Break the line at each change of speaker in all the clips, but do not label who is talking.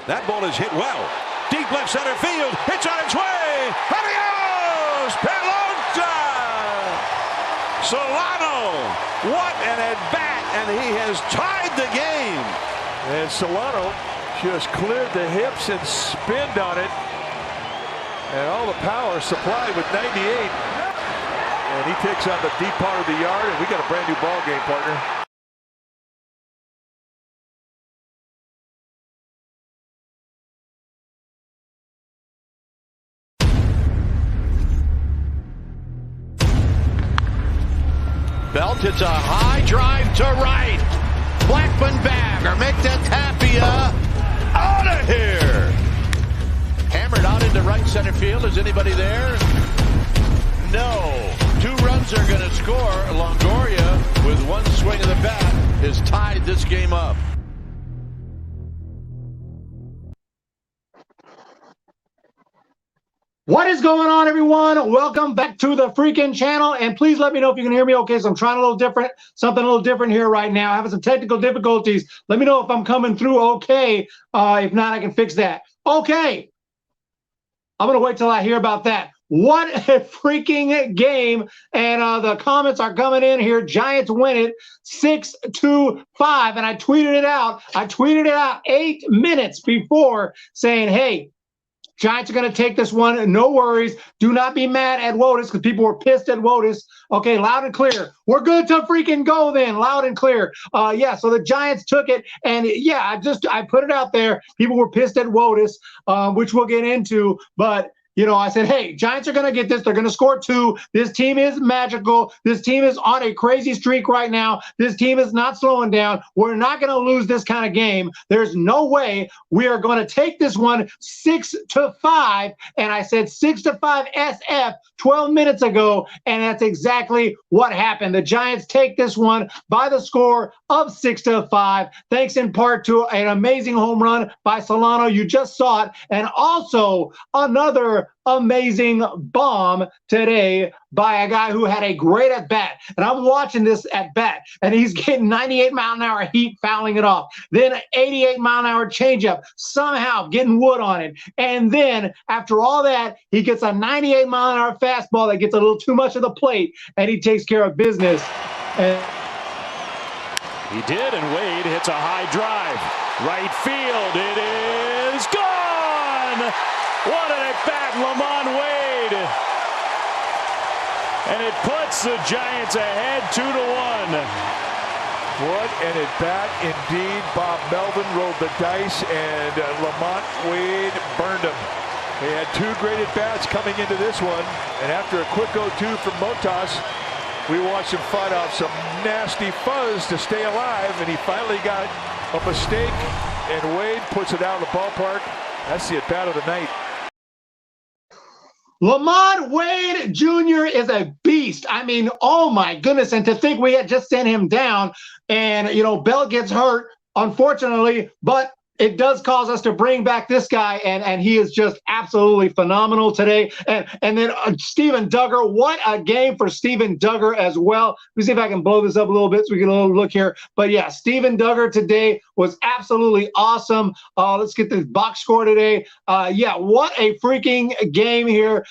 That ball is hit well. Deep left center field. It's on its way. Adios, Pelota! Solano, what an at-bat, and he has tied the game.
And Solano just cleared the hips and spinned on it. And all the power supplied with 98. And he takes on the deep part of the yard, and we got a brand new ball game, partner.
Belt hits a high drive to right. Blackman back or make that Tapia out of here. Hammered out into right center field. Is anybody there? No. 2 runs are going to score. Longoria, with one swing of the bat, has tied this game up.
What is going on, everyone? Welcome back to the freaking channel, and please let me know if you can hear me okay. So I'm trying a little different, something a little different here right now. Having some technical difficulties. Let me know if I'm coming through okay. If not, I can fix that. Okay. I'm going to wait till I hear about that. What a freaking game. And the comments are coming in here. Giants win it 6-5. And I tweeted it out. I tweeted it out 8 minutes before saying, hey, Giants are going to take this one. No worries. Do not be mad at Wotus because people were pissed at Wotus. Okay, loud and clear. We're good to freaking go then. Loud and clear. Yeah, so the Giants took it. And, yeah, I put it out there. People were pissed at Wotus, which we'll get into. But, you know, I said, hey, Giants are going to get this. They're going to score 2. This team is magical. This team is on a crazy streak right now. This team is not slowing down. We're not going to lose this kind of game. There's no way we are going to take this one 6-5. And I said 6-5 SF 12 minutes ago. And that's exactly what happened. The Giants take this one by the score of 6-5. Thanks in part to an amazing home run by Solano. You just saw it. And also another amazing bomb today by a guy who had a great at bat. And I'm watching this at bat, and he's getting 98 mile an hour heat, fouling it off. Then an 88 mile an hour changeup, somehow getting wood on it. And then after all that, he gets a 98 mile an hour fastball that gets a little too much of the plate, and he takes care of business. And
he did, and Wade hits a high drive. Right field, it is gone! What an at-bat, Lamont Wade. And it puts the Giants ahead 2-1.
What an at-bat indeed. Bob Melvin rolled the dice, and Lamont Wade burned him. They had 2 great at-bats coming into this one. And after a quick 0-2 from Motas, we watched him fight off some nasty fuzz to stay alive, and he finally got a mistake, and Wade puts it out of the ballpark. That's the at-bat of the night.
Lamont Wade Jr. is a beast. I mean, oh my goodness. And to think we had just sent him down and, you know, Bell gets hurt, unfortunately, but it does cause us to bring back this guy, and he is just absolutely phenomenal today. And then Steven Duggar, what a game for Steven Duggar as well. Let me see if I can blow this up a little bit so we get a little look here. But yeah, Steven Duggar today was absolutely awesome. Let's get this box score today. Yeah, what a freaking game here.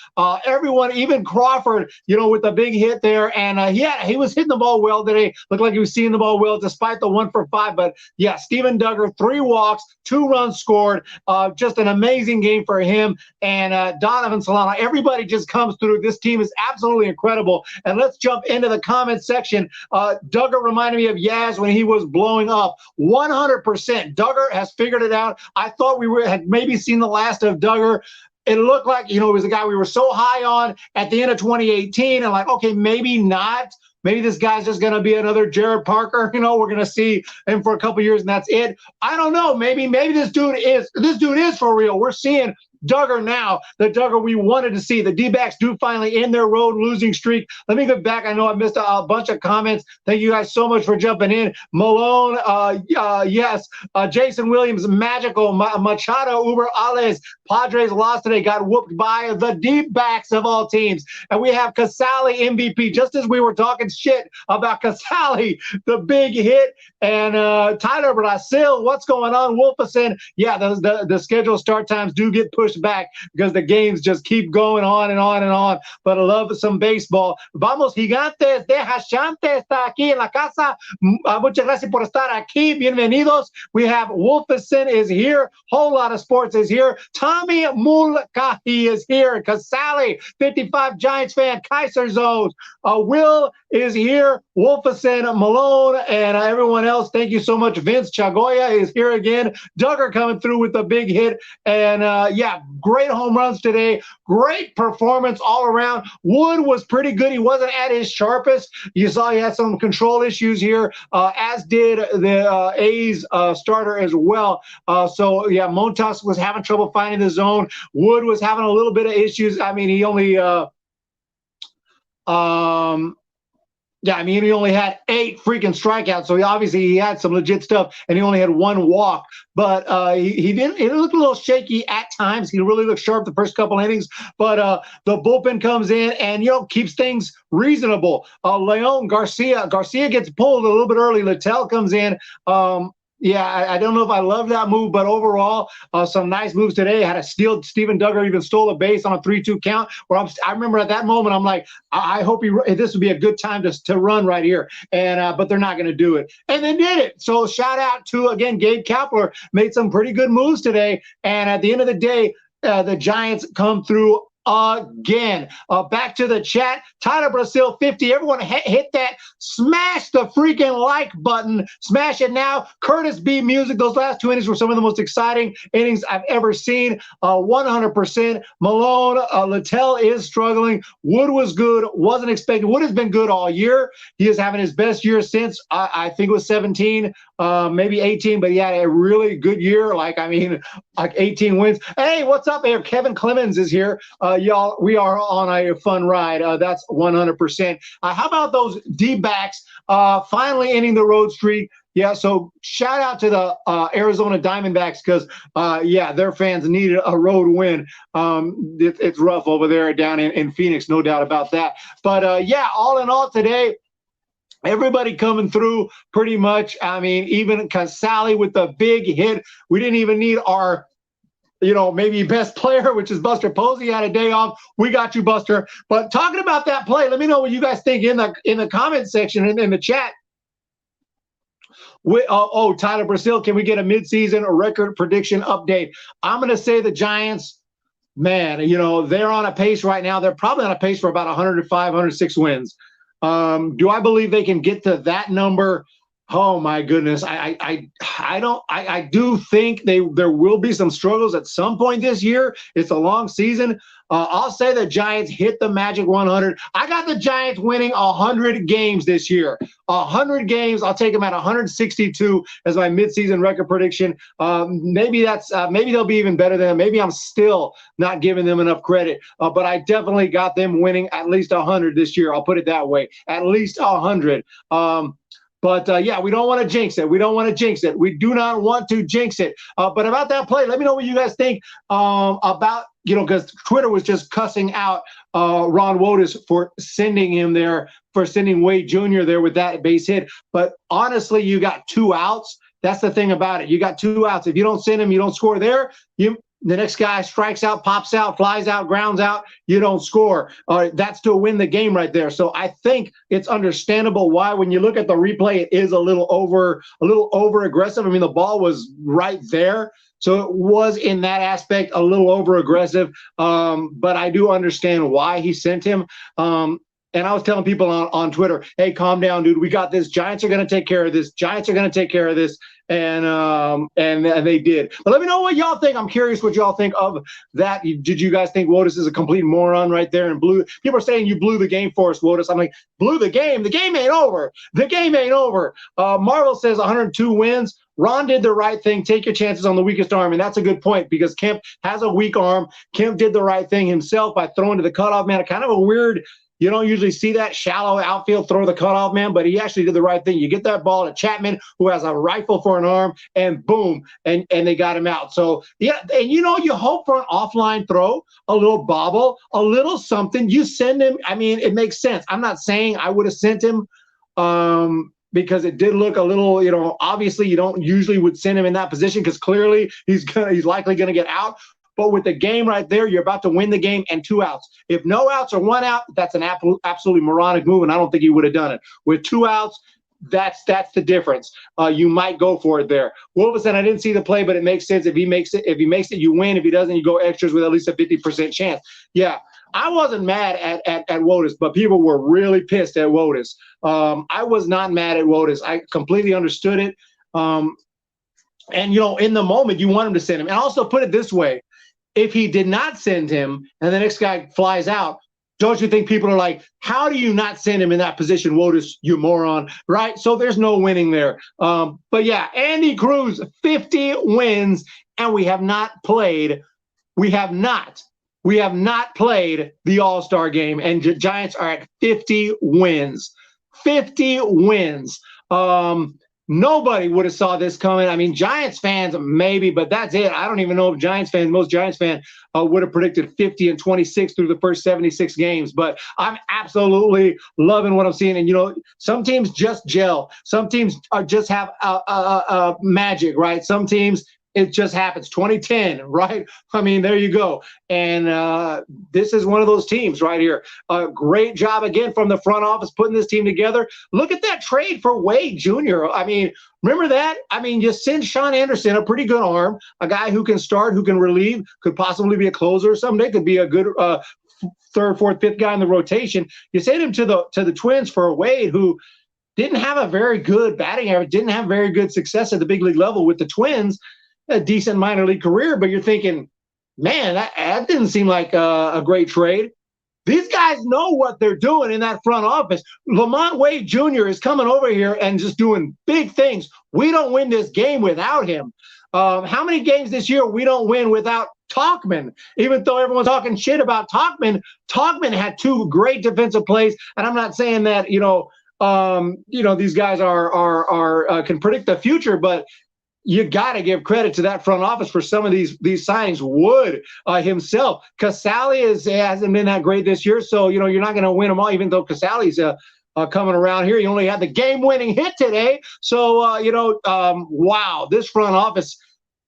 Everyone, even Crawford, you know, with the big hit there. And yeah, he was hitting the ball well today. Looked like he was seeing the ball well despite the 1 for 5. But yeah, Steven Duggar, 3 walks, 2 runs scored. Just an amazing game for him. And Donovan Solano, everybody just comes through. This team is absolutely incredible. And let's jump into the comment section. Duggar reminded me of Yaz when he was blowing up. 100%. Duggar has figured it out. I thought we had maybe seen the last of Duggar. It looked like, you know, it was a guy we were so high on at the end of 2018. And like, okay, maybe not. Maybe this guy's just going to be another Jared Parker. You know, we're going to see him for a couple years and that's it. I don't know. Maybe this dude is for real. We're seeing Duggar now, the Duggar we wanted to see. The D-backs do finally end their road losing streak. Let me get back. I know I missed a bunch of comments. Thank you guys so much for jumping in. Malone, yes. Jason Williams, magical. Machado, Uber Ales. Padres lost today, got whooped by the D-backs of all teams. And we have Casale MVP, just as we were talking shit about Casale, the big hit. And Tyler Brasil, what's going on? Wolferson, yeah, the scheduled start times do get pushed back because the games just keep going on and on and on. But I love some baseball. Vamos Gigantes de Hachante está aquí en la casa. Muchas gracias por estar aquí. Bienvenidos. We have Wolferson is here. Whole lot of sports is here. Tommy Mulcahy is here. Casale, 55 Giants fan. Kaiser Zones. Will is here. Wolferson, Malone, and everyone else. Thank you so much. Vince Chagoya is here again. Duggar coming through with the big hit. And yeah, great home runs today. Great performance all around. Wood was pretty good. He wasn't at his sharpest. You saw he had some control issues here, as did the A's starter as well. So yeah, Montas was having trouble finding the zone. Wood was having a little bit of issues. I mean, he only yeah, I mean, he only had 8 freaking strikeouts, so he had some legit stuff, and he only had 1 walk. But he looked a little shaky at times. He really looked sharp the first couple innings, but the bullpen comes in and, you know, keeps things reasonable. Leon Garcia gets pulled a little bit early. Littell comes in. Yeah, I don't know if I love that move, but overall, some nice moves today. Had a steal. Steven Duggar even stole a base on a 3-2 count. Where I remember at that moment, I'm like, I hope this would be a good time to run right here. And but they're not going to do it, and they did it. So shout out to again Gabe Kapler, made some pretty good moves today. And at the end of the day, the Giants come through again. Back to the chat. Tyler Brasil 50. Everyone hit that. Smash the freaking like button. Smash it now. Curtis B music. Those last 2 innings were some of the most exciting innings I've ever seen. 100%. Malone, Littell is struggling. Wood was good. Wasn't expected. Wood has been good all year. He is having his best year since I think it was 17, maybe 18, but he had a really good year. Like 18 wins. Hey, what's up here? Kevin Clemens is here. Y'all, we are on a fun ride. That's 100%. How about those D-backs finally ending the road streak? Yeah, so shout out to the Arizona Diamondbacks because, yeah, their fans needed a road win. It's rough over there down in Phoenix, no doubt about that. But, yeah, all in all today, everybody coming through pretty much. I mean, even Casale with the big hit. We didn't even need our maybe best player, which is Buster Posey, had a day off. We got you, Buster. But talking about that play, let me know what you guys think in the comment section and in the chat. Tyler Brasil, can we get a midseason record prediction update? I'm going to say the Giants, man, they're on a pace right now. They're probably on a pace for about 105, 106 wins. Do I believe they can get to that number? Oh my goodness. I do think there will be some struggles at some point this year. It's a long season. I'll say the Giants hit the magic 100. I got the Giants winning 100 games this year. 100 games. I'll take them at 162 as my midseason record prediction. Maybe they'll be even better than that. Maybe I'm still not giving them enough credit. But I definitely got them winning at least 100 this year. I'll put it that way. At least 100. But, yeah, we don't want to jinx it. We don't want to jinx it. We do not want to jinx it. But about that play, let me know what you guys think about, because Twitter was just cussing out Ron Wotus for sending him there, for sending Wade Jr. there with that base hit. But honestly, you got 2 outs. That's the thing about it. You got 2 outs. If you don't send him, you don't score there. The next guy strikes out, pops out, flies out, grounds out, you don't score. That's to win the game right there. So I think it's understandable why, when you look at the replay, it is a little over aggressive. I mean, the ball was right there. So it was, in that aspect, a little over aggressive. But I do understand why he sent him. And I was telling people on Twitter, hey, calm down, dude. We got this. Giants are going to take care of this. Giants are going to take care of this. And they did. But let me know what y'all think. I'm curious what y'all think of that. Did you guys think Wotus is a complete moron right there and blew? People are saying you blew the game for us, Wotus. I'm like, blew the game? The game ain't over. The game ain't over. Marvel says 102 wins. Ron did the right thing. Take your chances on the weakest arm, and that's a good point because Kemp has a weak arm. Kemp did the right thing himself by throwing to the cutoff man. Kind of a weird, you don't usually see that shallow outfield throw the cutoff man, but he actually did the right thing. You get that ball to Chapman, who has a rifle for an arm, and boom, and they got him out. So, yeah, and you hope for an offline throw, a little bobble, a little something. You send him. I mean, it makes sense. I'm not saying I would have sent him because it did look a little, obviously you don't usually would send him in that position because clearly he's likely going to get out. But with the game right there, you're about to win the game and 2 outs. If no outs or 1 out, that's an absolutely moronic move, and I don't think he would have done it. With 2 outs, that's the difference. You might go for it there. Wolfson, I didn't see the play, but it makes sense. If he makes it, you win. If he doesn't, you go extras with at least a 50% chance. Yeah, I wasn't mad at Wotus, but people were really pissed at Wotus. I was not mad at Wotus. I completely understood it. And, in the moment, you want him to send him. And also put it this way. If he did not send him and the next guy flies out, don't you think people are like, how do you not send him in that position, Wotus, you moron, right? So there's no winning there. But, yeah, Andy Cruz, 50 wins, and we have not played the All-Star game, and the Giants are at 50 wins. 50 wins. Nobody would have saw this coming. I mean, Giants fans maybe, but that's it. I don't even know if most Giants fans would have predicted 50-26 through the first 76 games. But I'm absolutely loving what I'm seeing. And, some teams just gel. Some teams just have magic, right? Some teams, it just happens. 2010, right? I mean, there you go. And this is one of those teams right here. Great job again from the front office putting this team together. Look at that trade for Wade Jr. I mean, remember that? I mean, you send Sean Anderson, a pretty good arm, a guy who can start, who can relieve, could possibly be a closer someday, could be a good third, fourth, fifth guy in the rotation. You send him to the Twins for Wade, who didn't have a very good batting average, didn't have very good success at the big league level with the Twins. A decent minor league career, but you're thinking, man, that didn't seem like a great trade. These guys know what they're doing in that front office. Lamont Wade Jr. is coming over here and just doing big things. We don't win this game without him. How many games this year we don't win without Tauchman? Even though everyone's talking shit about Tauchman had 2 great defensive plays, and I'm not saying that these guys are can predict the future, but you got to give credit to that front office for some of these signings. Wood himself. Casali hasn't been that great this year, so, you're not going to win them all, even though Casali's coming around here. He only had the game-winning hit today. So, wow, this front office,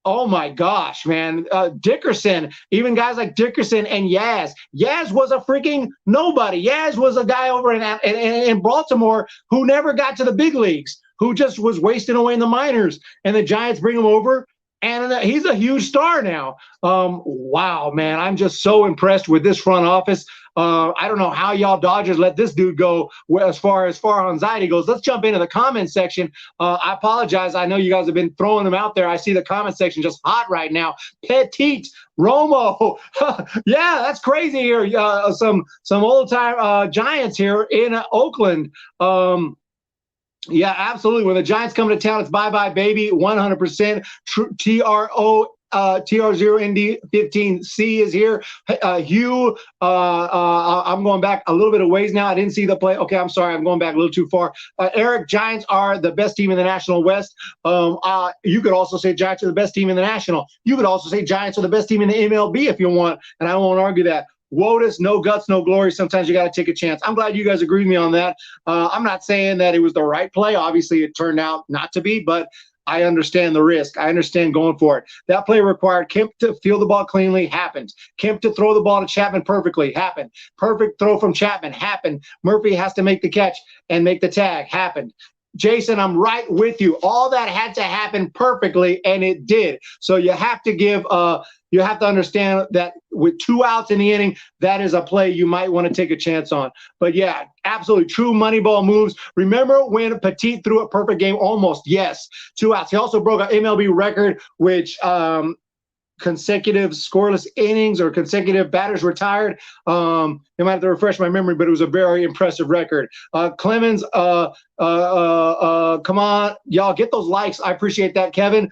oh, my gosh, man. Dickerson, even guys like Dickerson and Yaz. Yaz was a freaking nobody. Yaz was a guy over in Baltimore who never got to the big leagues, who just was wasting away in the minors, and the Giants bring him over, and he's a huge star now. Wow, man, I'm just so impressed with this front office. I don't know how y'all Dodgers let this dude go as far as anxiety goes. Let's jump into the comment section. I apologize. I know you guys have been throwing them out there. I see the comment section just hot right now. Petit, Romo. Yeah, that's crazy here. Some old-time Giants here in Oakland. Yeah, absolutely. When the Giants come to town, it's bye-bye, baby, 100%. TR0ND15C is here. Hugh, I'm going back a little bit of ways now. I didn't see the play. Okay, I'm sorry. I'm going back a little too far. Eric, Giants are the best team in the National West. You could also say Giants are the best team in the National. You could also say Giants are the best team in the MLB if you want, and I won't argue that. Wotus, no guts, no glory. Sometimes you got to take a chance. I'm glad you guys agree with me on that. I'm not saying that it was the right play. Obviously, it turned out not to be, but I understand the risk. I understand going for it. That play required Kemp to field the ball cleanly, happened. Kemp to throw the ball to Chapman perfectly, happened. Perfect throw from Chapman, happened. Murphy has to make the catch and make the tag, happened. Jason, I'm right with you. All that had to happen perfectly, and it did. So you have to understand that with 2 outs in the inning, that is a play you might want to take a chance on. But yeah, absolutely true Moneyball moves. Remember when Petit threw a perfect game? Almost, yes. 2 outs. He also broke an MLB record, which consecutive scoreless innings or consecutive batters retired. You might have to refresh my memory, but it was a very impressive record. Clemens, come on, y'all, get those likes. I appreciate that, Kevin.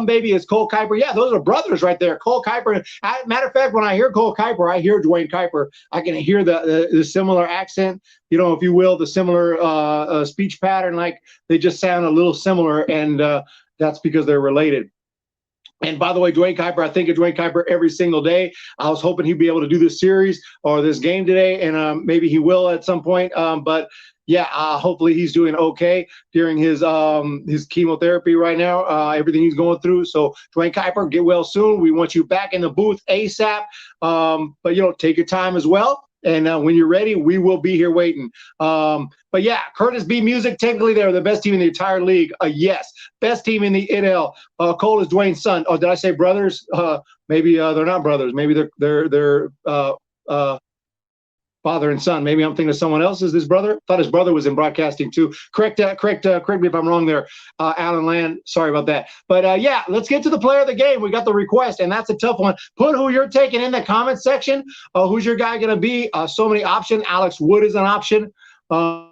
Baby is Cole Kuiper. Yeah, those are brothers right there. Cole Kuiper. Matter of fact, when I hear Cole Kuiper, I hear Dwayne Kuiper. I can hear the similar accent, you know, if you will, the similar speech pattern. Like they just sound a little similar, and that's because they're related. And by the way, Dwayne Kuiper, I think of Dwayne Kuiper every single day. I was hoping he'd be able to do this series or this game today, and maybe he will at some point. But yeah, hopefully he's doing okay during his chemotherapy right now, everything he's going through. So Dwayne Kuiper, get well soon. We want you back in the booth ASAP. But, you know, take your time as well. And when you're ready, we will be here waiting. But yeah, Curtis B Music, technically they're the best team in the entire league. Yes, best team in the NL. Cole is Dwayne's son. Oh, did I say brothers? Maybe they're not brothers. Maybe they're father and son. Maybe I'm thinking of someone else. Is this brother? Thought his brother was in broadcasting too. Correct me if I'm wrong there, Alan Land. Sorry about that. But yeah, let's get to the player of the game. We got the request, and that's a tough one. Put who you're taking in the comment section. Who's your guy going to be? So many options. Alex Wood is an option. By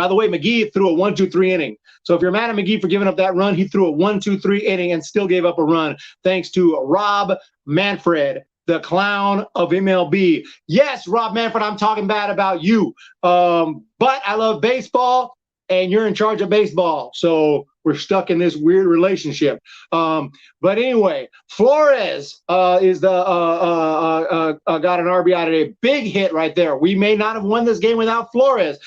the way, McGee threw a 1-2-3 inning. So if you're mad at McGee for giving up that run, he threw a 1-2-3 inning and still gave up a run, thanks to Rob Manfred, the clown of MLB. Yes, Rob Manfred, I'm talking bad about you. But I love baseball, and you're in charge of baseball. So we're stuck in this weird relationship. But anyway, Flores is the got an RBI today. Big hit right there. We may not have won this game without Flores.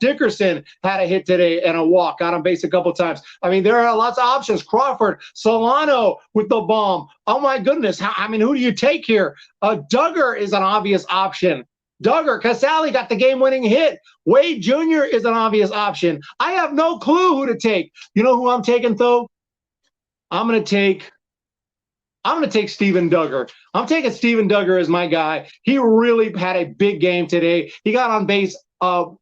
Dickerson had a hit today and a walk. Got on base a couple times. I mean, there are lots of options. Crawford, Solano with the bomb. Oh my goodness. Who do you take here? Duggar is an obvious option. Duggar, Casale got the game-winning hit. Wade Jr. is an obvious option. I have no clue who to take. You know who I'm taking, though? I'm gonna take Steven Duggar. I'm taking Steven Duggar as my guy. He really had a big game today. He got on base 4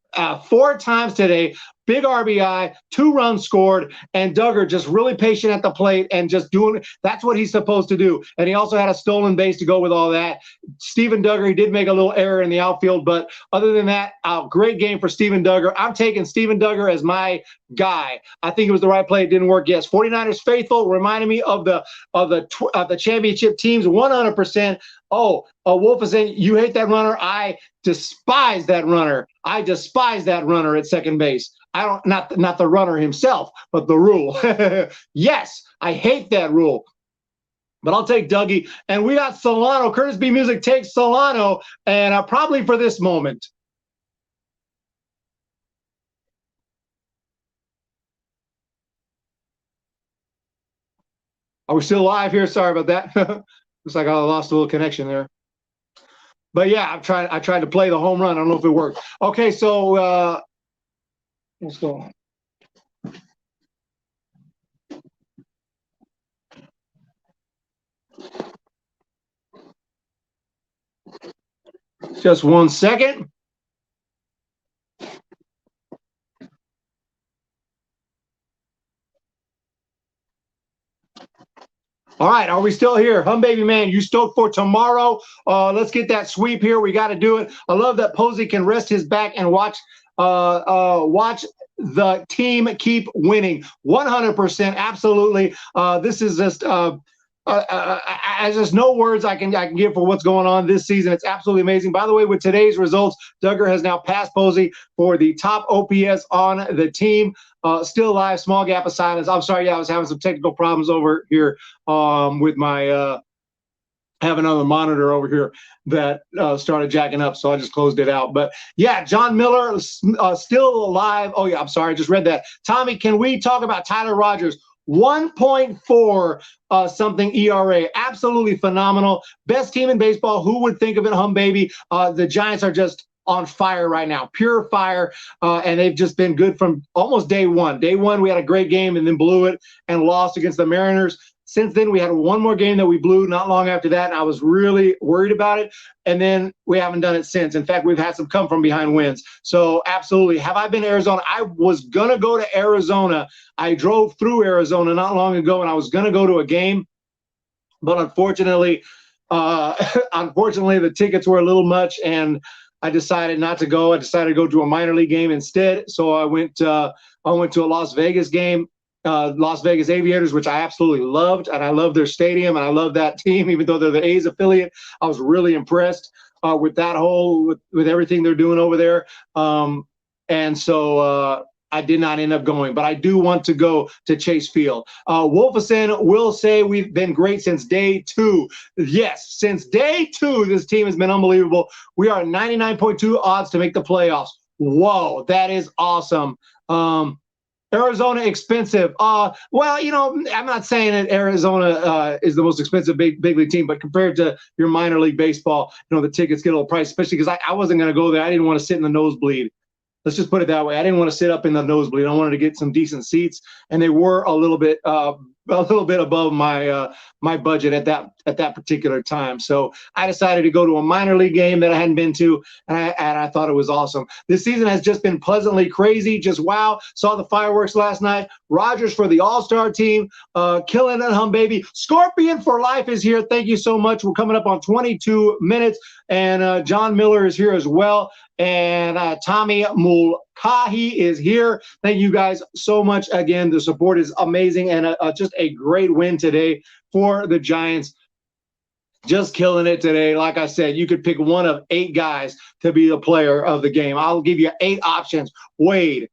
times today. Big RBI, 2 runs scored, and Duggar just really patient at the plate and just doing – that's what he's supposed to do. And he also had a stolen base to go with all that. Steven Duggar, he did make a little error in the outfield, but other than that, great game for Steven Duggar. I'm taking Steven Duggar as my guy. I think it was the right play. It didn't work. Yes, 49ers faithful reminded me of the championship teams 100%. Oh, Wolf is saying, you hate that runner? I despise that runner. I despise that runner at second base. I don't, not the runner himself, but the rule. Yes, I hate that rule. But I'll take Dougie. And we got Solano. Curtis B Music takes Solano, and probably for this moment. Are we still live here? Sorry about that. Looks like I lost a little connection there. But yeah, I tried to play the home run. I don't know if it worked. Okay, so let's go on. Just 1 second. All right, are we still here? Baby man, you stoked for tomorrow? Let's get that sweep here. We got to do it. I love that Posey can rest his back and watch the team keep winning. 100%, absolutely. This is just there's just no words I can give for what's going on this season. It's absolutely amazing. By the way, with today's results, Duggar has now passed Posey for the top OPS on the team. Still alive, small gap of silence. I'm sorry, I was having some technical problems over here with my have another monitor over here that started jacking up, so I just closed it out. But yeah, John Miller still alive. Oh yeah, I'm sorry, I just read that. Tommy, can we talk about Tyler Rogers? 1.4 something ERA. Absolutely phenomenal. Best team in baseball. Who would think of it, baby? The Giants are just on fire right now, pure fire, and they've just been good from almost day one. Day one, we had a great game and then blew it and lost against the Mariners. Since then, we had one more game that we blew not long after that, and I was really worried about it, and then we haven't done it since. In fact, we've had some come-from-behind wins. So, absolutely. Have I been to Arizona? I was going to go to Arizona. I drove through Arizona not long ago, and I was going to go to a game. But unfortunately, unfortunately, the tickets were a little much, and I decided not to go. I decided to go to a minor league game instead. So I went to a Las Vegas game, Las Vegas Aviators, which I absolutely loved, and I love their stadium, and I love that team, even though they're the A's affiliate. I was really impressed with that with everything they're doing over there. And so I did not end up going, but I do want to go to Chase Field. Wolfison will say we've been great since day 2. Yes, since day 2, this team has been unbelievable. We are 99.2 odds to make the playoffs. Whoa, that is awesome. Arizona expensive. Well, you know, I'm not saying that Arizona is the most expensive big league team, but compared to your minor league baseball, you know, the tickets get a little pricey, especially because I wasn't going to go there. I didn't want to sit in the nosebleed. Let's just put it that way. I didn't want to sit up in the nosebleed. I wanted to get some decent seats, and they were a little bit above my my budget at that particular time. So I decided to go to a minor league game that I hadn't been to, and I thought it was awesome. This season has just been pleasantly crazy. Just wow! Saw the fireworks last night. Rogers for the All-Star team, killing it, baby. Scorpion for life is here. Thank you so much. We're coming up on 22 minutes, and John Miller is here as well. And Tommy Mulcahy is here. Thank you guys so much. Again, the support is amazing, and just a great win today for the Giants. Just killing it today. Like I said, you could pick one of 8 guys to be the player of the game. I'll give you 8 options. Wade,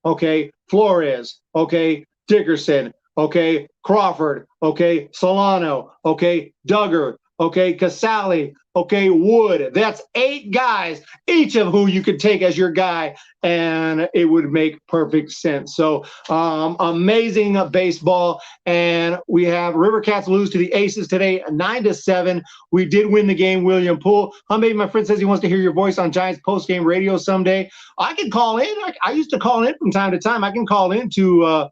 okay, Flores, okay, Dickerson, okay, Crawford, okay, Solano, okay, Duggar, okay, Casale, okay, Wood. That's 8 guys, each of who you could take as your guy, and it would make perfect sense. So amazing baseball, and we have River Cats lose to the Aces today, 9-7. We did win the game, William Poole. Maybe my friend says he wants to hear your voice on Giants postgame radio someday. I can call in. I used to call in from time to time. I can call in to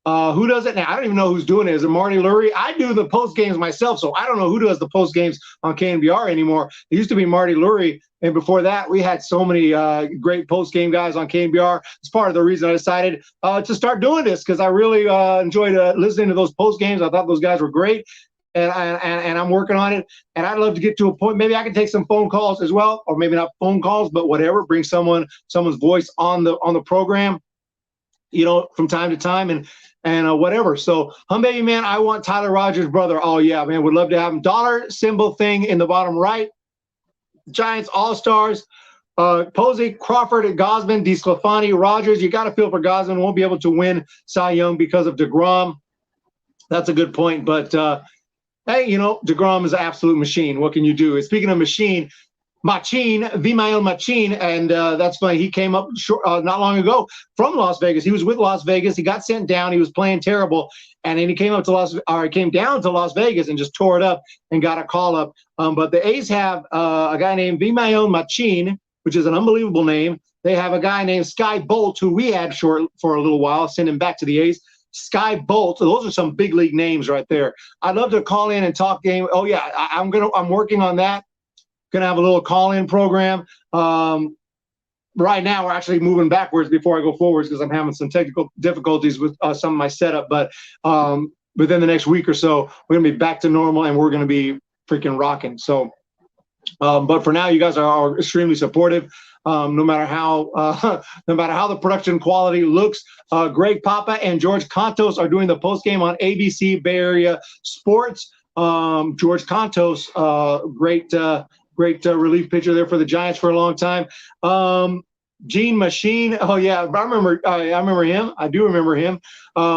who does it now? I don't even know who's doing it. Is it Marty Lurie? I do the post games myself, so I don't know who does the post games on KNBR anymore. It used to be Marty Lurie, and before that, we had so many great post game guys on KNBR. It's part of the reason I decided to start doing this, because I really enjoyed listening to those post games. I thought those guys were great, and I'm working on it. And I'd love to get to a point. Maybe I can take some phone calls as well, or maybe not phone calls, but whatever. Bring someone's voice on the program, you know, from time to time, and whatever. So, baby man, I want Tyler Rogers' brother. Oh yeah, man, would love to have him. Dollar symbol thing in the bottom right. Giants All-Stars. Posey, Crawford, Gosman, DeSclafani, Rogers. You got to feel for Gosman. Won't be able to win Cy Young because of DeGrom. That's a good point. But hey, you know, DeGrom is an absolute machine. What can you do? Speaking of machine, Machine, Vimael Machine, and that's funny. He came up not long ago from Las Vegas. He was with Las Vegas. He got sent down. He was playing terrible, and then he came down to Las Vegas and just tore it up and got a call up. But the A's have a guy named Vimael Machine, which is an unbelievable name. They have a guy named Sky Bolt, who we had short for a little while, send him back to the A's. Sky Bolt. So those are some big league names right there. I'd love to call in and talk game. Oh yeah, I'm working on that. Gonna have a little call-in program. Right now, we're actually moving backwards before I go forwards because I'm having some technical difficulties with some of my setup. But within the next week or so, we're gonna be back to normal, and we're gonna be freaking rocking. So, but for now, you guys are extremely supportive. No matter how the production quality looks. Greg Papa and George Contos are doing the post game on ABC Bay Area Sports. George Contos, great relief pitcher there for the Giants for a long time. Gene Machine. Oh yeah, I remember him. I do remember him.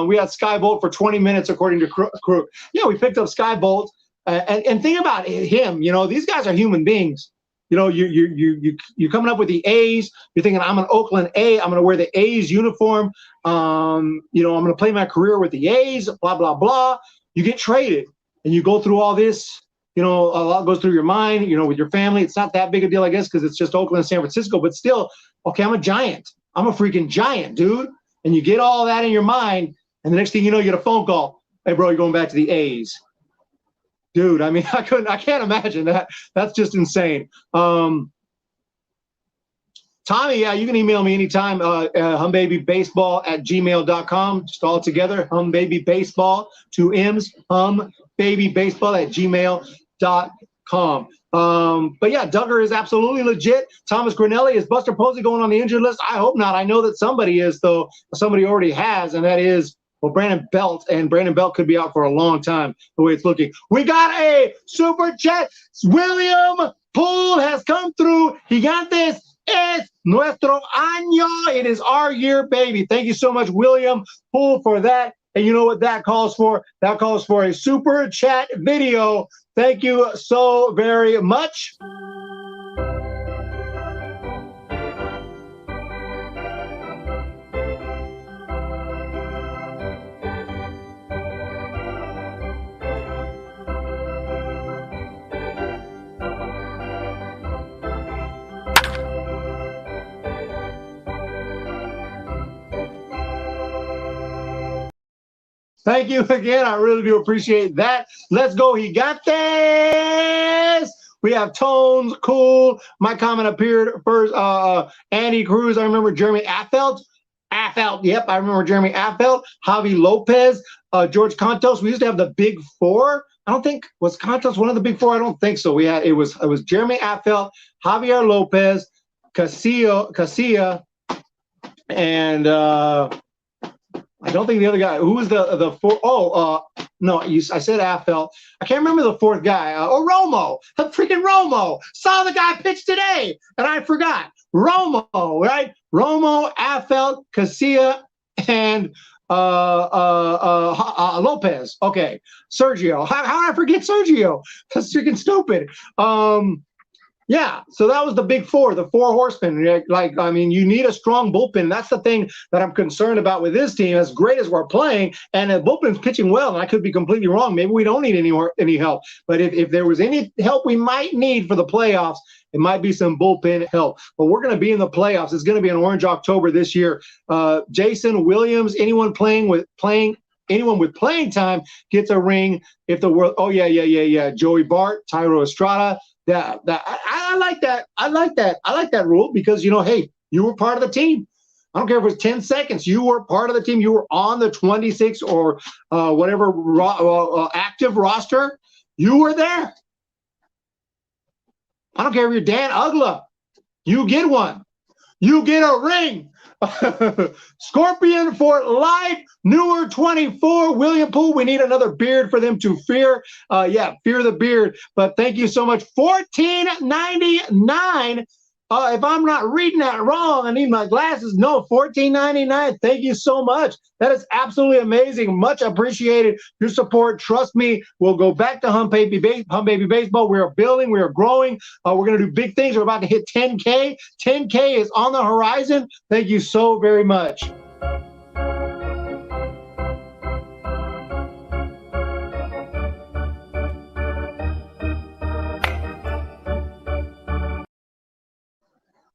We had Sky Bolt for 20 minutes according to Crook. Yeah, we picked up Sky Bolt, and think about him. You know, these guys are human beings. You know, you're coming up with the A's. You're thinking, I'm an Oakland A. I'm going to wear the A's uniform. You know, I'm going to play my career with the A's. Blah blah blah. You get traded, and you go through all this. You know, a lot goes through your mind, you know, with your family. It's not that big a deal, I guess, because it's just Oakland and San Francisco. But still, okay, I'm a Giant. I'm a freaking Giant, dude. And you get all that in your mind, and the next thing you know, you get a phone call. Hey, bro, you're going back to the A's. Dude, I mean, I can't imagine that. That's just insane. Tommy, yeah, you can email me anytime. humbabybaseball@gmail.com. Just all together. Humbabybaseball, 2 M's, humpbabybaseball@gmail.com. But yeah, Duggar is absolutely legit. Thomas Grinelli, is Buster Posey going on the injured list? I hope not. I know that somebody is, though. Somebody already has, and that is, well, Brandon Belt. And Brandon Belt could be out for a long time, the way it's looking. We got a super chat. William Poole has come through. Gigantes es nuestro año. It is our year, baby. Thank you so much, William Poole, for that. And you know what that calls for? That calls for a super chat video. Thank you so very much. Thank you again. I really do appreciate that. Let's go. He got this. We have Tones. Cool. My comment appeared first. Andy Cruz. I remember Jeremy Affeldt. Yep, I remember Jeremy Affeldt. Javi Lopez. George Contos. We used to have the big four. I don't think, was Contos one of the big four? I don't think so. It was Jeremy Affeldt, Javier Lopez, Casilla, and I don't think the other guy. Who was the four? No, I said Affeldt. I can't remember the fourth guy. Romo. Freaking Romo. Saw the guy pitch today, and I forgot. Romo, right? Romo, Affeldt, Casilla, and Lopez. Okay. Sergio. How did I forget Sergio? That's freaking stupid. Yeah, so that was the big four, the four horsemen. Like, I mean, you need a strong bullpen. That's the thing that I'm concerned about with this team. As great as we're playing, and the bullpen's pitching well, and I could be completely wrong. Maybe we don't need any help. But if there was any help we might need for the playoffs, it might be some bullpen help. But we're going to be in the playoffs. It's going to be an Orange October this year. Jason Williams, anyone with playing time gets a ring. If the world, yeah. Joey Bart, Tyro Estrada. I like that. I like that rule because, hey, you were part of the team. I don't care if it was 10 seconds. You were part of the team. You were on the 26 or whatever active roster. You were there. I don't care if you're Dan Ugla. You get one. You get a ring. Scorpion for life. Newer 24. William Poole. We need another beard for them to fear. Fear the beard. But thank you so much. $14.99. If I'm not reading that wrong, I need my glasses. No, $14.99. Thank you so much. That is absolutely amazing. Much appreciated. Your support. Trust me, we'll go baby baseball. We are building. We are growing. We're going to do big things. We're about to hit 10K. 10K is on the horizon. Thank you so very much.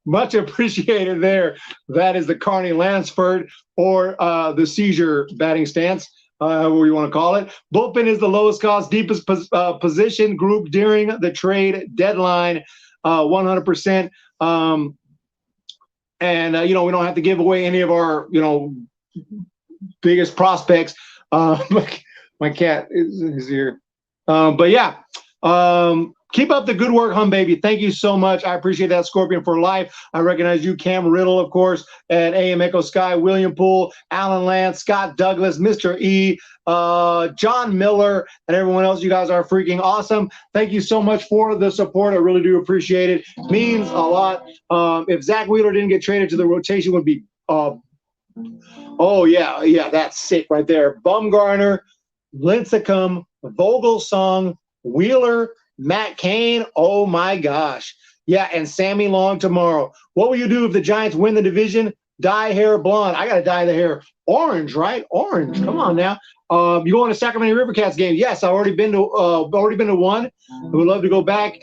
Much appreciated there. That is the Carney Lansford or the seizure batting stance, however you want to call it. Bullpen is the lowest cost, deepest position group during the trade deadline, 100%. We don't have to give away any of our, biggest prospects. My cat is here. But yeah. Keep up the good work, Baby. Thank you so much. I appreciate that. Scorpion for life. I recognize you, Cam Riddle, of course, at AM Echo Sky, William Poole, Alan Lance, Scott Douglas, Mr. E, John Miller, and everyone else. You guys are freaking awesome. Thank you so much for the support. I really do appreciate it. Means a lot. If Zach Wheeler didn't get traded to the rotation, would be that's sick right there. Bumgarner, Lincecum, Vogelsong, Wheeler, Matt Cain, oh my gosh. Yeah, and Sammy Long tomorrow. What will you do if the Giants win the division? Dye hair blonde. I got to dye the hair orange, right? Orange. Come on now. You going to Sacramento River Cats game? Yes, I've already been to one. I would love to go back.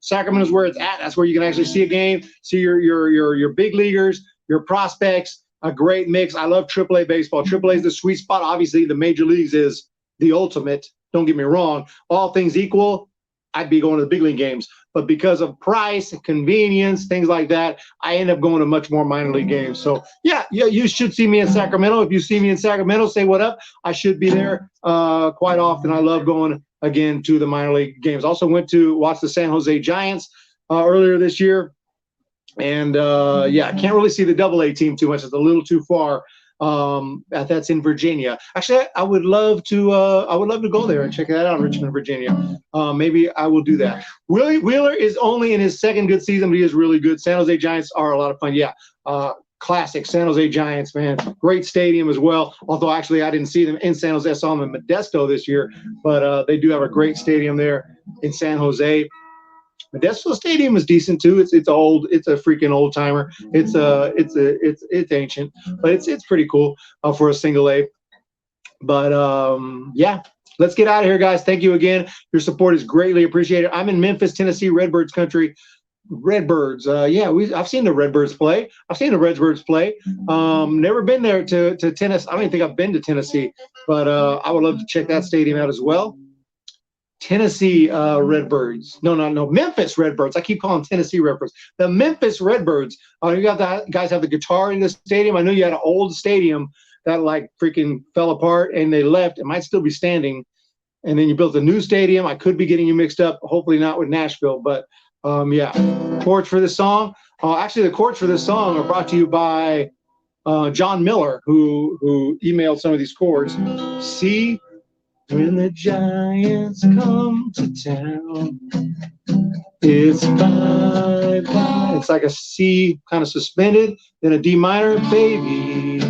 Sacramento's where it's at. That's where you can actually see a game, see your big leaguers, your prospects. A great mix. I love AAA baseball. AAA is the sweet spot. Obviously, the major leagues is the ultimate. Don't get me wrong. All things equal, I'd be going to the big league games. But because of price, convenience, things like that, I end up going to much more minor league games. So, yeah, you should see me in Sacramento. If you see me in Sacramento, say what up. I should be there quite often. I love going again to the minor league games. Also went to watch the San Jose Giants earlier this year. And yeah, I can't really see the Double-A team too much. It's a little too far. That's in Virginia. Actually, I would love to go there and check that out in Richmond, Virginia. Maybe I will do that. Wheeler is only in his second good season, but he is really good. San Jose Giants are a lot of fun. Yeah. Classic San Jose Giants, man. Great stadium as well. Although actually I didn't see them in San Jose. I saw them in Modesto this year, but they do have a great stadium there in San Jose. Modesto Stadium is decent too. It's old. It's a freaking old timer. It's ancient, but it's pretty cool for a single A. But yeah, let's get out of here, guys. Thank you again. Your support is greatly appreciated. I'm in Memphis, Tennessee, Redbirds country. Redbirds. Yeah, I've seen the Redbirds play. Never been there to Tennessee. I don't even think I've been to Tennessee, but I would love to check that stadium out as well. Tennessee Redbirds. No, Memphis Redbirds. I keep calling Tennessee Redbirds. The Memphis Redbirds. You got that guys have the guitar in the stadium. I know you had an old stadium that like freaking fell apart and they left. It might still be standing. And then you built a new stadium. I could be getting you mixed up. Hopefully not with Nashville, but yeah. Chords for this song. Actually, the chords for this song are brought to you by John Miller, who emailed some of these chords. C. When the Giants come to town, it's bye-bye. It's like a C kind of suspended, then a D minor, baby.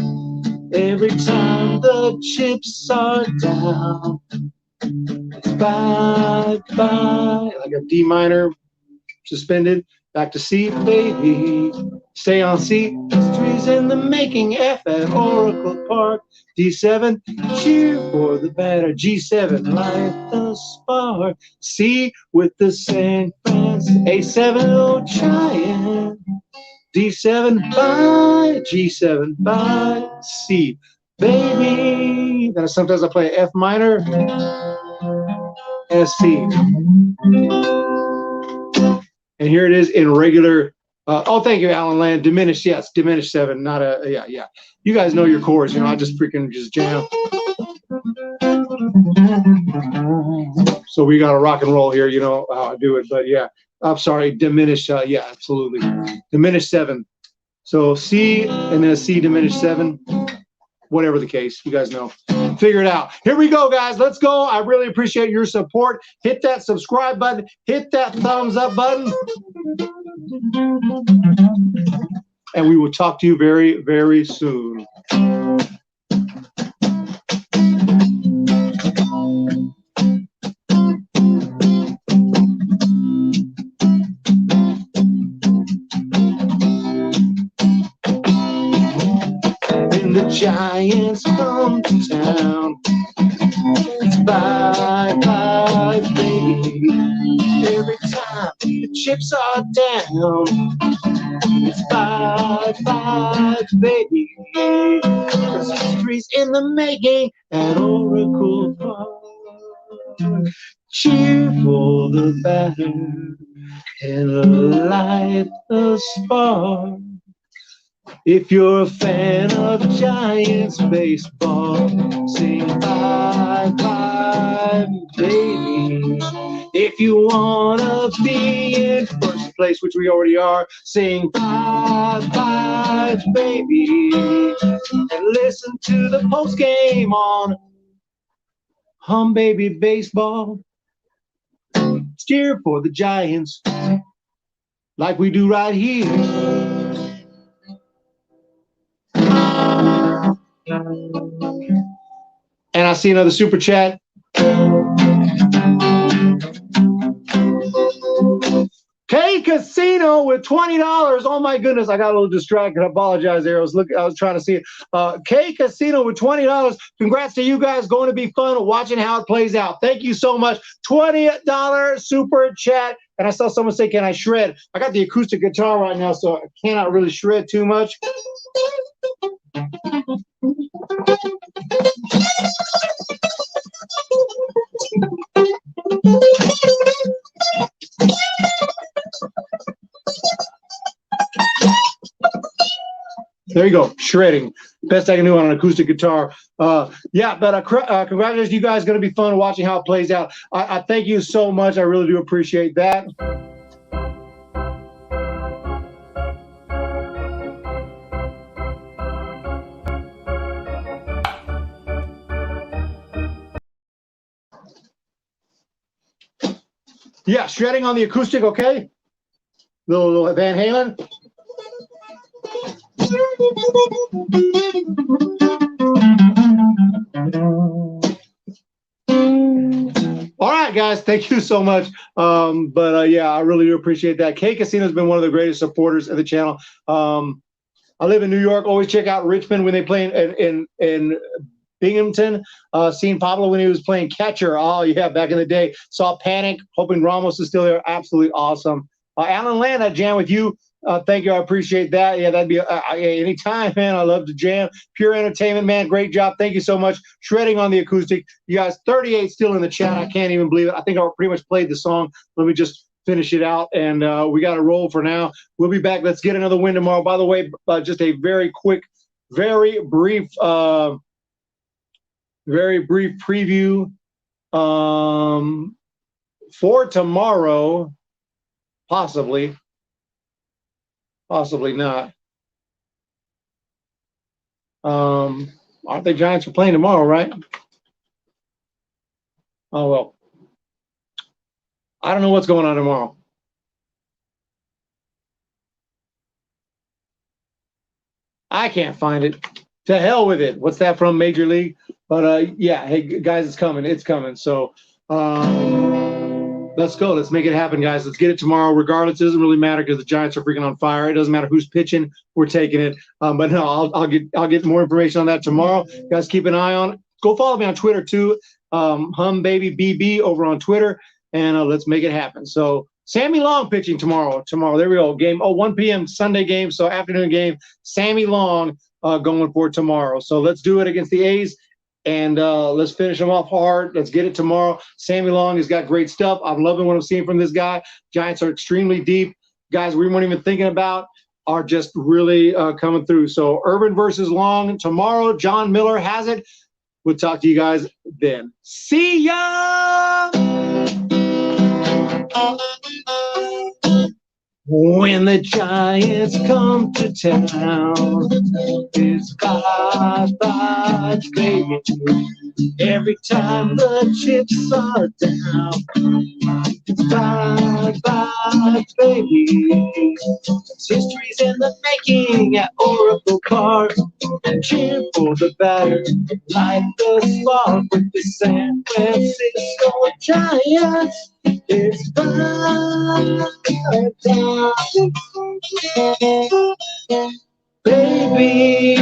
Every time the chips are down, it's bye-bye. Like a D minor suspended, back to C, baby. Stay on C. History's in the making, F at Oracle Park. D7, cheer for the batter. G7, light the spark. C with the San Francisco. A7, oh giant. D7, bye. G7, bye. C, baby. Then sometimes I play F minor. S, C. And here it is in regular. Oh, thank you, Alan Land. Diminished, yes, diminished 7, not a, yeah. You guys know your chords, I just freaking just jam. So we got to rock and roll here, how I do it. But yeah, I'm sorry, diminished, yeah, absolutely. Diminished 7. So C and then a C diminished 7. Whatever the case, you guys know. Figure it out. Here we go, guys. Let's go. I really appreciate your support. Hit that subscribe button. Hit that thumbs up button. And we will talk to you very, very soon. The Giants come to town. It's bye-bye, baby. Every time the chips are down, it's bye-bye, baby. 'Cause history's in the making at Oracle Park. Cheer for the batter and light the spark. If you're a fan of Giants baseball, sing bye-bye, baby. If you want to be in first place, which we already are, sing bye-bye, baby. And listen to the postgame on Hum Baby Baseball. Cheer for the Giants like we do right here. And I see another super chat. K Casino with $20. Oh my goodness, I got a little distracted. I apologize there. I was trying to see it. K Casino with $20. Congrats to you guys. Going to be fun watching how it plays out. Thank you so much. $20 super chat. And I saw someone say, can I shred? I got the acoustic guitar right now, so I cannot really shred too much. There you go, shredding. Best I can do on an acoustic guitar. Yeah, but congratulations, you guys. Going to be fun watching how it plays out. I thank you so much. I really do appreciate that. Yeah, shredding on the acoustic, okay? Little Van Halen. All right, guys, thank you so much. Yeah, I really do appreciate that. K Casino has been one of the greatest supporters of the channel. I live in New York. Always check out Richmond when they play in Binghamton. Seen Pablo when he was playing catcher. Oh yeah, back in the day. Saw Panic. Hoping Ramos is still there. Absolutely awesome. Alan Land, I jam with you. Thank you. I appreciate that. Yeah, that'd be anytime, man. I love to jam. Pure entertainment, man. Great job. Thank you so much. Shredding on the acoustic. You guys, 38 still in the chat. I can't even believe it. I think I pretty much played the song. Let me just finish it out, and we got to roll for now. We'll be back. Let's get another win tomorrow. By the way, just a very quick, very brief preview for tomorrow. Possibly not. Aren't the Giants are playing tomorrow, right? Oh well. I don't know what's going on tomorrow. I can't find it. To hell with it. What's that from, Major League? But yeah, hey guys, it's coming. It's coming. So let's go. Let's make it happen, guys. Let's get it tomorrow. Regardless, it doesn't really matter because the Giants are freaking on fire. It doesn't matter who's pitching. We're taking it. But no, I'll get more information on that tomorrow. You guys, keep an eye on. Go follow me on Twitter too. HumBabyBB over on Twitter, and let's make it happen. So Sammy Long pitching tomorrow. There we go. Game 1 p.m. Sunday game. So afternoon game. Sammy Long going for tomorrow. So let's do it against the A's. And let's finish him off hard. Let's get it tomorrow. Sammy Long has got great stuff. I'm loving what I'm seeing from this guy. Giants are extremely deep. Guys we weren't even thinking about are just really coming through. So Urban versus Long tomorrow. John Miller has it. We'll talk to you guys then. See ya! When the Giants come to town, it's God's baby. Every time the chips are down, it's God's baby. History's in the making at Oracle Park. Cheer for the batter, light the spark with the San Francisco Giants. It's baby.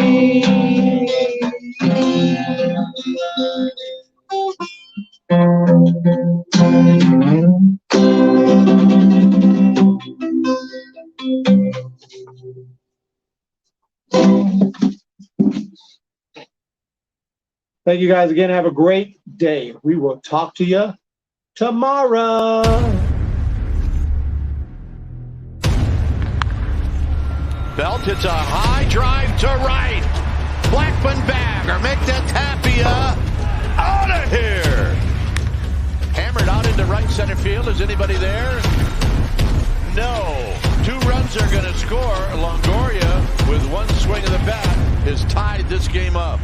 Thank you guys again. Have a great day. We will talk to you tomorrow.
Belt hits a high drive to right. Blackman bag or make that Tapia out of here. Hammered out into right center field. Is anybody there? No. 2 runs are going to score. Longoria, with one swing of the bat, has tied this game up.